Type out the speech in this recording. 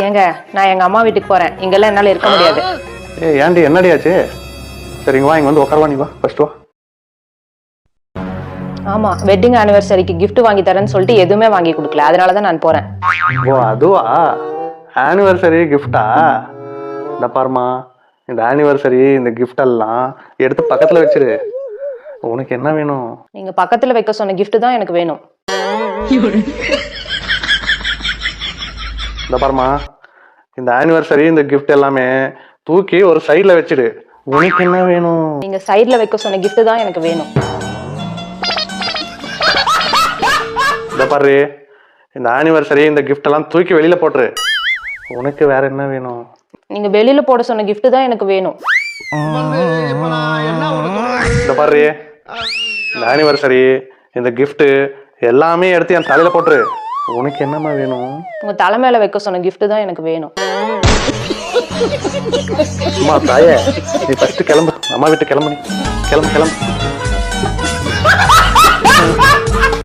ஏங்க நான் எங்க அம்மா வீட்டுக்கு போறேன், இங்கெல்லாம் என்னால இருக்க முடியாது. ஏன்டி என்னடி ஆச்சு? சரிங்க வா, இங்க வந்து உட்காரவா, நீ வா ஃபர்ஸ்ட் வா. ஆமா, வெட்டிங் ஆனிவர்சரிக்கு gift வாங்கி தரேன்னு சொல்லிட்டு எதுவுமே வாங்கி கொடுக்கல, அதனாலதான் நான் போறேன். ஓ அதுவா, ஆனிவர்சரி கிஃப்டா? இந்த பாருமா, இந்த ஆனிவர்சரி இந்த கிஃப்ட் எல்லாம் எடுத்து பக்கத்துல வச்சிரு. உனக்கு என்ன வேணும்? நீங்க பக்கத்துல வைக்க சொன்ன gift தான் எனக்கு வேணும். இந்த பாருமா, இந்த ஆனிவர்சரி இந்த கிஃப்ட் எல்லாமே தூக்கி ஒரு சைட்ல வச்சிடு. உனக்கு என்ன வேணும்? நீங்க சைடுல வைக்க சொன்ன gift தான் எனக்கு வேணும். இந்த பாரு, இந்த ஆனிவர்சரி இந்த கிஃப்ட் எல்லாம் தூக்கி வெளியில போட்டுரு. உனக்கு வேற என்ன வேணும்? நீங்க வெளியில போட சொன்ன gift தான் எனக்கு வேணும். இந்த பாரு, இந்த ஆனிவர்சரி இந்த கிஃப்ட் எல்லாமே எடுத்து என் தலையில போட்டுரு. உனக்கு என்னமா வேணும்? உங்க தலை மேல வைக்க சொன்ன gift தான் எனக்கு வேணும். அம்மா தாயே, நீ ஃபர்ஸ்ட் கிளம்பு, அம்மா வீட்டு கிளம்பு, நீ கிளம்பு கிளம்பு.